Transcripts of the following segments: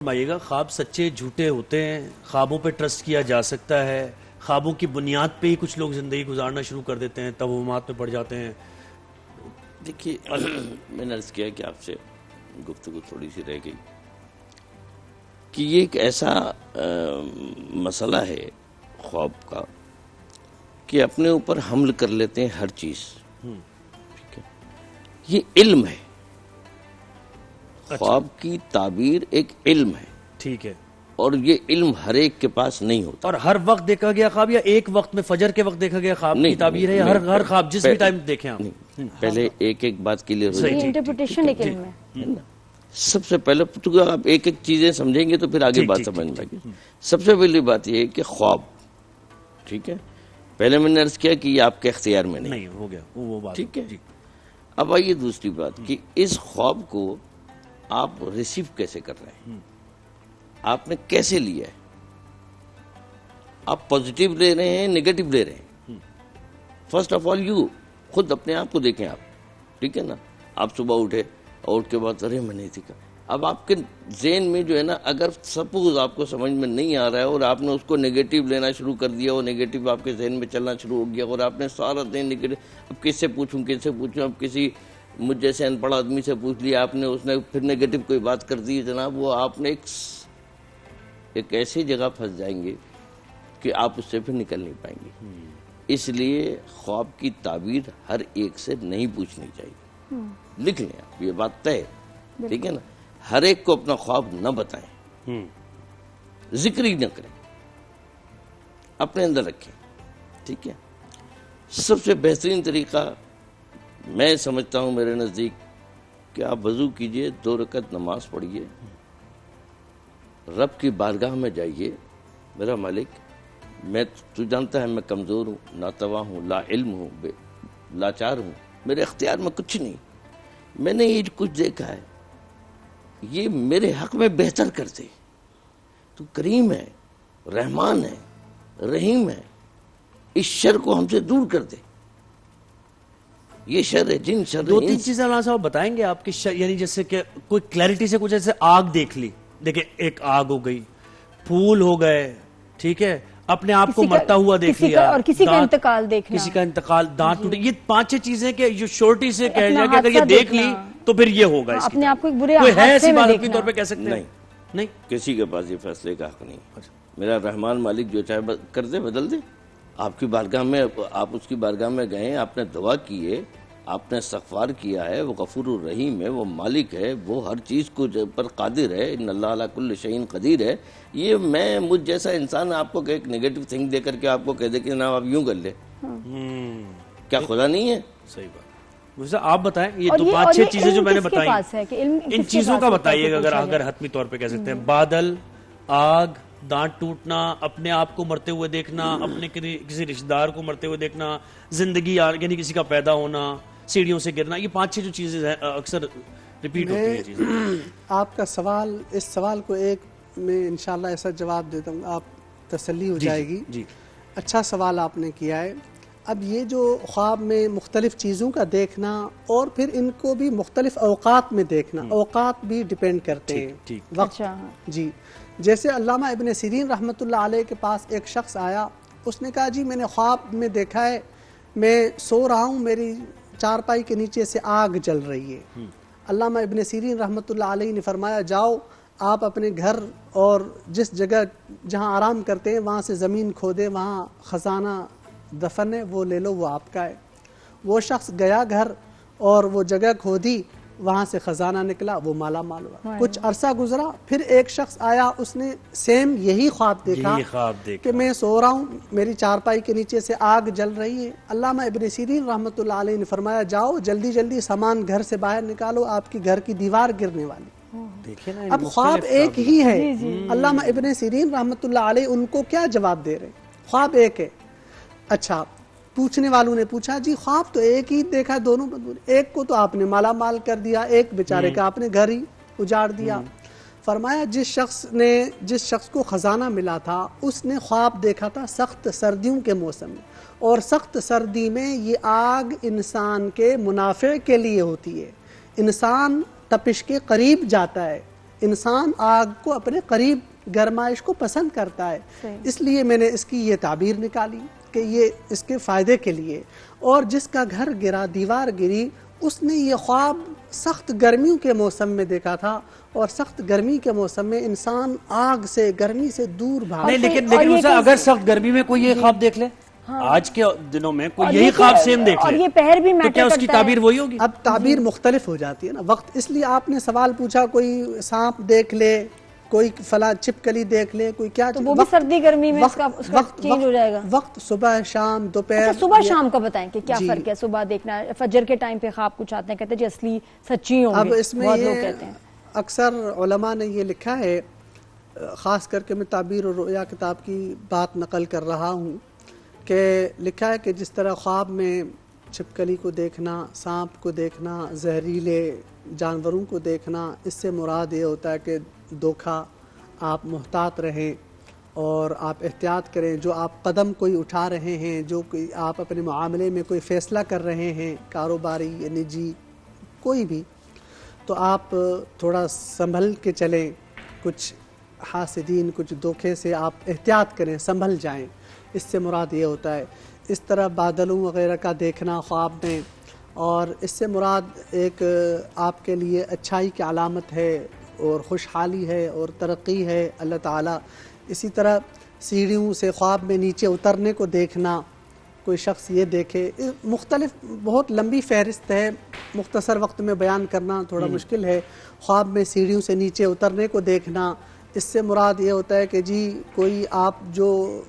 فرمائیے گا، خواب سچے جھوٹے ہوتے ہیں، خوابوں پہ ٹرسٹ کیا جا سکتا ہے، خوابوں کی بنیاد پہ ہی کچھ لوگ زندگی گزارنا شروع کر دیتے ہیں، توہمات میں پڑ جاتے ہیں؟ دیکھیے میں نے عرض کیا کہ آپ سے گفتگو تھوڑی سی رہ گئی کہ یہ ایک ایسا مسئلہ ہے خواب کا کہ اپنے اوپر حمل کر لیتے ہیں ہر چیز. ٹھیک ہے، یہ علم ہے. خواب کی تعبیر ایک علم ہے. ٹھیک ہے، اور یہ علم ہر ایک کے پاس نہیں ہوتا. اور ہر وقت دیکھا گیا خواب یا ایک وقت میں فجر کے وقت دیکھا گیا خواب کی تعبیر ہے، یا ہر خواب جس بھی ٹائم دیکھیں آپ؟ پہلے ایک ایک بات کلیئر ہو جائے. انٹرپریٹیشن ایک علم ہے. سب سے پہلے آپ ایک ایک چیزیں سمجھیں گے تو پھر آگے بات سمجھ میں آئے گی. سب سے پہلی بات یہ ہے کہ خواب، ٹھیک ہے، پہلے میں نے عرض کیا کہ یہ آپ کے اختیار میں نہیں ہو گیا وہ بات. ٹھیک ہے. اب آئیے دوسری بات کہ اس خواب کو آپ ریسیو کیسے کر رہے ہیں، آپ نے کیسے لیا ہے. آپ پازیٹیو لے رہے ہیں، نیگیٹو لے رہے ہیں. فرسٹ آف آل یو خود اپنے آپ کو دیکھیں آپ. ٹھیک ہے نا، آپ صبح اٹھے اور اس کے بعد ارے میں نہیں سیکھا. اب آپ کے ذہن میں جو ہے نا، اگر سپوز آپ کو سمجھ میں نہیں آ رہا ہے اور آپ نے اس کو نیگیٹو لینا شروع کر دیا اور نیگیٹو آپ کے ذہن میں چلنا شروع ہو گیا اور آپ نے سارا دن نیگیٹو، اب کس سے پوچھوں اب کسی مجھ جیسے ان پڑھ آدمی سے پوچھ لیا آپ نے، اس نے پھر نیگیٹو کوئی بات کر دی جناب، وہ آپ نے ایک ایسی جگہ پھنس جائیں گے کہ آپ اس سے پھر نکل نہیں پائیں گے. اس لیے خواب کی تعبیر ہر ایک سے نہیں پوچھنی چاہیے. لکھ لیں آپ، یہ بات طے ہے. ٹھیک ہے نا، ہر ایک کو اپنا خواب نہ بتائیں، ذکر ہی نہ کریں، اپنے اندر رکھیں. ٹھیک ہے. سب سے بہترین طریقہ میں سمجھتا ہوں میرے نزدیک کہ آپ وضو کیجئے، 2 رکعت نماز پڑھیے، رب کی بارگاہ میں جائیے. میرا مالک، میں تو جانتا ہے میں کمزور ہوں، ناتواں ہوں، لا علم ہوں، لاچار ہوں، میرے اختیار میں کچھ نہیں. میں نے یہ کچھ دیکھا ہے، یہ میرے حق میں بہتر کر دے. تو کریم ہے، رحمان ہے، رحیم ہے، اس شر کو ہم سے دور کر دے. یہ شر ہے جن شر. 2-3 چیزیں اللہ صاحب بتائیں گے آپ کی یعنی جیسے کہ کوئی کلیئرٹی سے کچھ ایسے آگ دیکھ لی، دیکھیں ایک آگ ہو گئی، پھول ہو گئے، ٹھیک ہے، اپنے آپ کو مرتا ہوا دیکھ لیا، اور کسی کا انتقال دیکھنا، کسی کا انتقال، دانت ٹوٹے، یہ 5-6 چیزیں کہ جو شورٹی سے کہہ جائے کہ اگر یہ دیکھ لی تو پھر یہ ہوگا. اپنے آپ کو ایک برے کوئی ہے حادثے ایسی میں بات اپنی دیکھنا طور پہ کہہ سکتے ہیں؟ نہیں، کسی کے پاس یہ فیصلے کا حق نہیں. میرا رحمان مالک جو چاہے کر دے، بدل دے. آپ کی بارگاہ میں، آپ اس کی بارگاہ میں گئے، آپ نے دعا کی ہے، آپ نے استغفار کیا ہے، وہ غفور الرحیم ہے، وہ مالک ہے، وہ ہر چیز کو پر قادر ہے، ان اللہ علی کل شیء قدیر ہے. یہ مجھ جیسا انسان آپ کو ایک نیگیٹو تھنک دے کر کے آپ کو کہہ دے کہ جناب آپ یوں کر لے، کیا خدا نہیں ہے؟ صحیح بات. آپ بتائیں یہ 5-6 چیزیں جو میں نے بتائیں، ان چیزوں کا بتائیے گا اگر حتمی طور پہ کہہ سکتے ہیں. بادل، آگ، دانت ٹوٹنا، اپنے آپ کو مرتے ہوئے دیکھنا، اپنے کسی رشتہ دار کو مرتے ہوئے دیکھنا، زندگی یعنی کسی کا پیدا ہونا، سیڑھیوں سے گرنا، یہ 5-6 جو چیزیں اکثر ریپیٹ ہوتی ہیں چیزیں. آپ کا سوال، اس سوال کو ایک میں انشاءاللہ ایسا جواب دیتا ہوں، آپ تسلی ہو جائے گی. اچھا سوال آپ نے کیا ہے. اب یہ جو خواب میں مختلف چیزوں کا دیکھنا اور پھر ان کو بھی مختلف اوقات میں دیکھنا، اوقات بھی ڈیپینڈ کرتے ہیں، وقت. جی، جیسے علامہ ابن سیرین رحمۃ اللہ علیہ کے پاس ایک شخص آیا، اس نے کہا جی میں نے خواب میں دیکھا ہے میں سو رہا ہوں، میری چارپائی کے نیچے سے آگ جل رہی ہے. علامہ ابن سیرین رحمۃ اللہ علیہ نے فرمایا جاؤ آپ اپنے گھر اور جس جگہ جہاں آرام کرتے ہیں وہاں سے زمین کھودے، وہاں خزانہ دفن ہے، وہ لے لو، وہ آپ کا ہے. وہ شخص گیا گھر اور وہ جگہ کھودی، وہاں سے خزانہ نکلا، وہ مالا مال ہوا. کچھ عرصہ گزرا، پھر ایک شخص آیا، اس نے سیم یہی خواب دیکھا کہ میں سو رہا ہوں، میری چارپائی کے نیچے سے آگ جل رہی ہے. علامہ ابن سیرین رحمۃ اللہ علیہ نے فرمایا جاؤ جلدی جلدی سامان گھر سے باہر نکالو، آپ کی گھر کی دیوار گرنے والی. اب خواب ایک ہی ہے. علامہ ابن سیرین رحمۃ اللہ علیہ ان کو کیا جواب دے رہے؟ خواب ایک ہے. اچھا، پوچھنے والوں نے پوچھا جی خواب تو ایک ہی دیکھا، دونوں بدور، ایک کو تو آپ نے مالا مال کر دیا، ایک بیچارے کا آپ نے گھر ہی اجاڑ دیا. فرمایا جس شخص کو خزانہ ملا تھا اس نے خواب دیکھا تھا سخت سردیوں کے موسم میں، اور سخت سردی میں یہ آگ انسان کے منافع کے لیے ہوتی ہے. انسان تپش کے قریب جاتا ہے، انسان آگ کو اپنے قریب گرمائش کو پسند کرتا ہے، اس لیے میں نے اس کی یہ تعبیر نکالی کہ یہ اس کے فائدے کے لیے. اور جس کا گھر گرا، دیوار گری، اس نے یہ خواب سخت گرمیوں کے موسم میں دیکھا تھا، اور سخت گرمی کے موسم میں انسان آگ سے، گرمی سے دور بھاگ. نہیں لیکن اگر سخت گرمی میں کوئی یہ خواب دیکھ لے، آج کے دنوں میں کوئی یہی خواب سیم دیکھ لے، اور یہ پہر بھی تو کیا اس کی تعبیر وہی ہوگی؟ اب تعبیر مختلف ہو جاتی ہے نا وقت. اس لیے آپ نے سوال پوچھا کوئی سانپ دیکھ لے، کوئی فلاں چھپکلی دیکھ لے، کوئی کیا، تو وہ بھی سردی گرمی میں اس کا چینج ہو جائے گا. وقت صبح شام دوپہر. صبح شام کا بتائیں کہ کیا فرق ہے؟ صبح دیکھنا، فجر کے ٹائم پہ خواب کچھ آتے ہیں، کہتے ہیں جی اصلی سچی ہوں گے. اب اس میں بہت لوگ کہتے ہیں، اکثر علماء نے یہ لکھا ہے، خاص کر کے میں تعبیر اور رؤیا کتاب کی بات نقل کر رہا ہوں، کہ لکھا ہے کہ جس طرح خواب میں چھپکلی کو دیکھنا، سانپ کو دیکھنا، زہریلے جانوروں کو دیکھنا، اس سے مراد یہ ہوتا ہے کہ دھوکہ. آپ محتاط رہیں اور آپ احتیاط کریں. جو آپ قدم کوئی اٹھا رہے ہیں، جو کوئی آپ اپنے معاملے میں کوئی فیصلہ کر رہے ہیں، کاروباری یا نجی کوئی بھی، تو آپ تھوڑا سنبھل کے چلیں. کچھ حاسدین، کچھ دھوکے سے آپ احتیاط کریں، سنبھل جائیں. اس سے مراد یہ ہوتا ہے. اس طرح بادلوں وغیرہ کا دیکھنا خواب میں، اور اس سے مراد ایک آپ کے لیے اچھائی کی علامت ہے اور خوشحالی ہے اور ترقی ہے اللہ تعالیٰ. اسی طرح سیڑھیوں سے خواب میں نیچے اترنے کو دیکھنا، کوئی شخص یہ دیکھے. مختلف بہت لمبی فہرست ہے، مختصر وقت میں بیان کرنا تھوڑا مشکل ہے. خواب میں سیڑھیوں سے نیچے اترنے کو دیکھنا، اس سے مراد یہ ہوتا ہے کہ جی کوئی آپ جو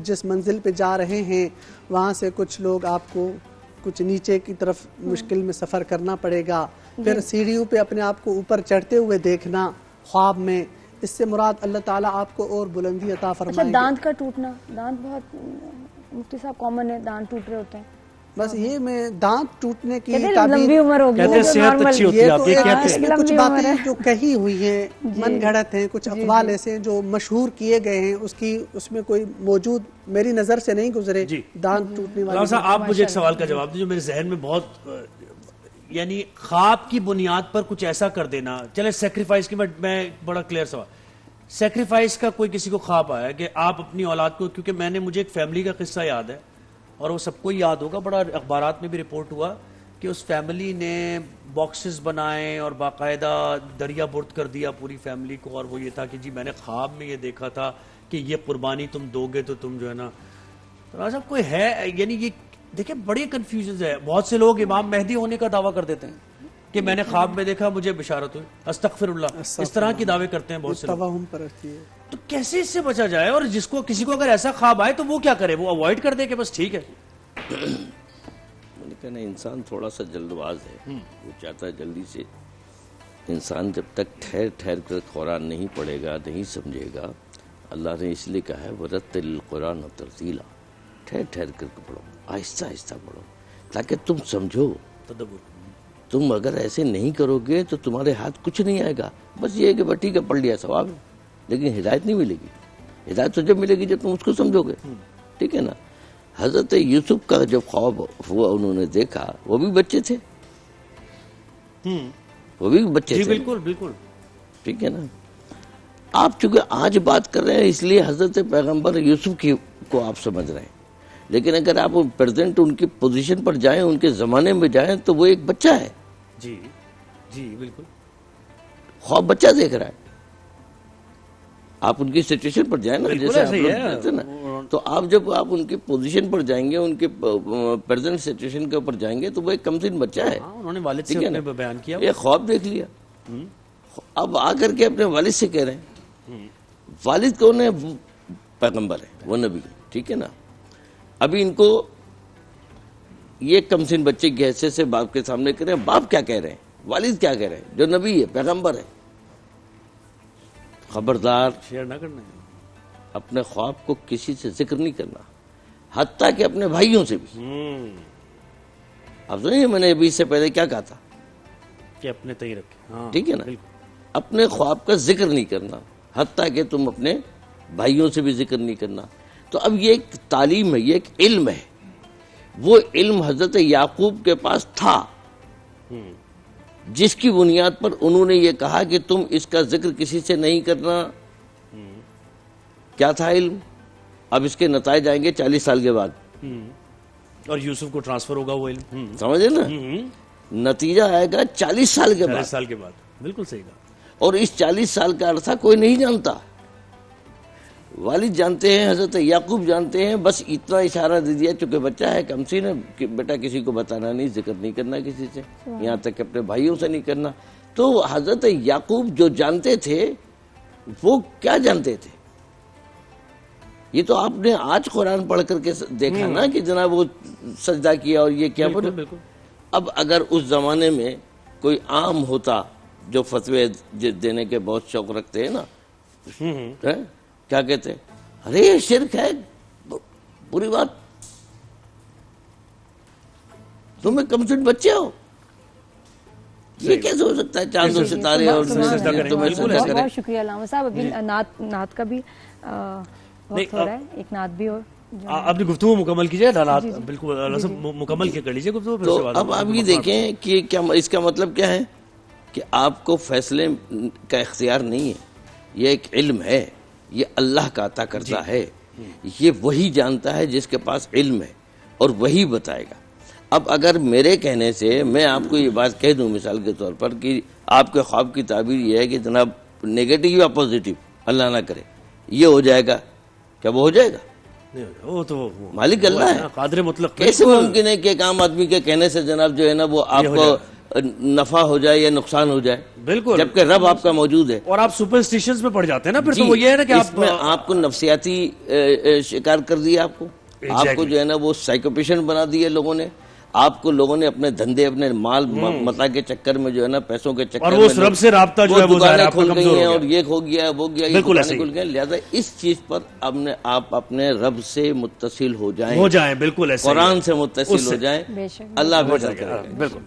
جس منزل پہ جا رہے ہیں وہاں سے کچھ لوگ آپ کو کچھ نیچے کی طرف مشکل میں سفر کرنا پڑے گا. پھر سیڑھیوں پہ اپنے آپ کو اوپر چڑھتے ہوئے دیکھنا خواب میں، اس سے مراد اللہ تعالیٰ آپ کو اور بلندی عطا فرمائے گا. دانت کا ٹوٹنا، دانت بہت مفتی صاحب کامن ہے، دانت ٹوٹ رہے ہوتے ہیں. بس یہ میں دانت ٹوٹنے کی لمبی عمر ہوگی، کہتے ہیں صحت اچھی ہوتی ہے آپ یہ کہتے ہیں. کچھ باتیں جو کہی ہوئی ہیں من گھڑت ہیں، کچھ اقوال ایسے ہیں جو مشہور کیے گئے ہیں، اس میں کوئی موجود میری نظر سے نہیں گزرے. دانت ٹوٹنے والی. آپ مجھے ایک سوال کا جواب دیں جو میرے ذہن میں بہت، یعنی خواب کی بنیاد پر کچھ ایسا کر دینا. چلے سیکریفائس کی میں بڑا کلیئر سوال، سیکریفائس کا کوئی کسی کو خواب آیا کہ آپ اپنی اولاد کو، کیونکہ مجھے ایک فیملی کا قصہ یاد ہے اور وہ سب کو یاد ہوگا، بڑا اخبارات میں بھی رپورٹ ہوا کہ اس فیملی نے باکسز بنائے اور باقاعدہ دریا برد کر دیا پوری فیملی کو. اور وہ یہ تھا کہ جی میں نے خواب میں یہ دیکھا تھا کہ یہ قربانی تم دو گے تو تم جو ہے نا. صاحب کوئی ہے، یعنی یہ دیکھیں بڑی کنفیوژن ہے. بہت سے لوگ امام مہدی ہونے کا دعویٰ کر دیتے ہیں کہ میں نے خواب میں دیکھا مجھے بشارت ہوئی، استغفر اللہ، اس طرح کی دعوے کرتے ہیں بہت سے لوگ. تو کیسے اس سے بچا جائے؟ اور کسی کو اگر ایسا خواب آئے تو وہ کیا کرے؟ وہ اوائڈ کر دے کہ بس ٹھیک ہے؟ میں نے کہنا انسان تھوڑا سا جلد باز ہے، وہ چاہتا ہے جلدی سے. انسان جب تک ٹھہر ٹھہر کر قرآن نہیں پڑھے گا، نہیں سمجھے گا، اللہ نے اس لیے کہا ہے وَرَتِّلِ الْقُرْآنَ تَرْتِيلًا، ٹھہر ٹھہر کر پڑھو، آہستہ آہستہ پڑھو تاکہ تم سمجھو. تم اگر ایسے نہیں کرو گے تو تمہارے ہاتھ کچھ نہیں آئے گا. بس یہ ہے کہ ٹھیک ہے پڑھ لیا ثواب ہے، لیکن ہدایت نہیں ملے گی. ہدایت تو جب ملے گی جب تم اس کو سمجھو گے. ٹھیک ہے نا. حضرت یوسف کا جب خواب ہوا انہوں نے دیکھا، وہ بھی بچے تھے، وہ بھی بچے تھے. بالکل بالکل ٹھیک ہے نا. آپ چونکہ آج بات کر رہے ہیں اس لیے حضرت پیغمبر یوسف کو آپ سمجھ رہے ہیں، لیکن اگر آپ پریزنٹ ان کی پوزیشن پر جائیں، ان کے زمانے میں جائیں تو وہ ایک بچہ ہے. جی جی بالکل. خواب بچہ دیکھ رہا ہے. آپ ان کی سچویشن پر جائیں نا، جیسے آپ لوگ کہتے ہیں نا، تو آپ جب آپ ان کی پوزیشن پر جائیں گے، ان کے پریزنٹ سچویشن کے اوپر جائیں گے تو وہ ایک کمسن بچہ ہے. انہوں نے والد سے اپنے بیان کیا، ایک خواب دیکھ لیا. اب آ کر کے اپنے والد سے کہہ رہے ہیں. والد کون ہے؟ پیغمبر ہے، وہ نبی. ٹھیک ہے نا. ابھی ان کو یہ کمسن بچے کی حیثیت سے باپ کے سامنے کہہ رہے ہیں. باپ کیا کہہ رہے ہیں؟ والد کیا کہہ رہے ہیں؟ جو نبی ہے، پیغمبر ہے. خبردار شیئر نہ کرنا، اپنے خواب کو کسی سے ذکر نہیں کرنا، حتیٰ کہ اپنے بھائیوں سے بھی. آپ سنیے میں نے ابھی اس سے پہلے کیا کہا تھا کہ اپنے تئیں رکھے. ٹھیک ہے نا. اپنے خواب کا ذکر نہیں کرنا، حتیٰ کہ تم اپنے بھائیوں سے بھی ذکر نہیں کرنا. تو اب یہ ایک تعلیم ہے، یہ ایک علم ہے. وہ علم حضرت یعقوب کے پاس تھا، جس کی بنیاد پر انہوں نے یہ کہا کہ تم اس کا ذکر کسی سے نہیں کرنا. کیا تھا علم؟ اب اس کے نتائج آئیں گے 40 سال کے بعد, اور یوسف کو ٹرانسفر ہوگا وہ علم, سمجھے نا, نتیجہ آئے گا 40 سال کے بعد. 40 سال کے بعد, بالکل صحیح کہا. اور اس 40 سال کا عرصہ کوئی نہیں جانتا. والد جانتے ہیں, حضرت یعقوب جانتے ہیں, بس اتنا اشارہ دے دیا چونکہ بچہ ہے کمسن ہے کہ بیٹا کسی کو بتانا نہیں, ذکر نہیں کرنا کسی سے, یہاں تک کہ اپنے بھائیوں سے نہیں کرنا. تو حضرت یعقوب جو جانتے تھے وہ کیا جانتے تھے؟ یہ تو آپ نے آج قرآن پڑھ کر کے دیکھا نا کہ جناب وہ سجدہ کیا اور یہ کیا. بالکل. اب اگر اس زمانے میں کوئی عام ہوتا جو فتوے دینے کے بہت شوق رکھتے ہیں نا, کیا کہتے ہیں, ارے یہ شرک ہے, پوری بات, تمہیں کم سے بچے ہو, یہ کیسے ہو سکتا ہے چاند و ستارے اور تمہیں سجدہ کریں. بہت شکریہ علامہ صاحب. ابھی نعت کا بھی وقت ہو رہا ہے, ایک نعت بھی. اور اپنی گفتگو مکمل کیجئے, بالکل مکمل کر لیجئے گفتگو. تو اب آپ یہ دیکھیں کہ کیا اس کا مطلب کیا ہے کہ آپ کو فیصلے کا اختیار نہیں ہے, یہ ایک علم ہے, یہ اللہ کا عطا کرتا ہے, یہ وہی جانتا ہے جس کے پاس علم ہے اور وہی بتائے گا. اب اگر میرے کہنے سے میں آپ کو یہ بات کہہ دوں مثال کے طور پر کہ آپ کے خواب کی تعبیر یہ ہے کہ جناب نیگیٹو یا پازیٹو, اللہ نہ کرے, یہ ہو جائے گا, کیا وہ ہو جائے گا؟ وہ تو مالک اللہ ہے, قادر مطلق. کیسے ممکن ہے کہ ایک عام آدمی کے کہنے سے جناب جو ہے نا وہ آپ کو نفع ہو جائے یا نقصان ہو جائے, بالکل, جبکہ رب آپ کا موجود ہے. اور آپ سپرسٹیشنز میں پڑ جاتے ہیں نا پھر. تو وہ یہ ہے نا کہ اس میں آپ کو نفسیاتی شکار کر دیا, آپ کو جو ہے نا وہ سائیکوپیشن بنا دیے لوگوں نے, آپ کو لوگوں نے اپنے دھندے, اپنے مال متا کے چکر میں جو ہے نا, پیسوں کے چکر میں, اور وہ رب سے رابطہ جو ہے وہ ظاہر آپ کا کمزور ہو گیا, اور یہ ہو گیا وہ گیا, یہ دکانیں کھل گئیں. لہذا اس چیز پر آپ اپنے رب سے متصل ہو جائیں, بالکل ایسے قرآن سے متصل ہو جائیں, اللہ بہتر کرے. بالکل.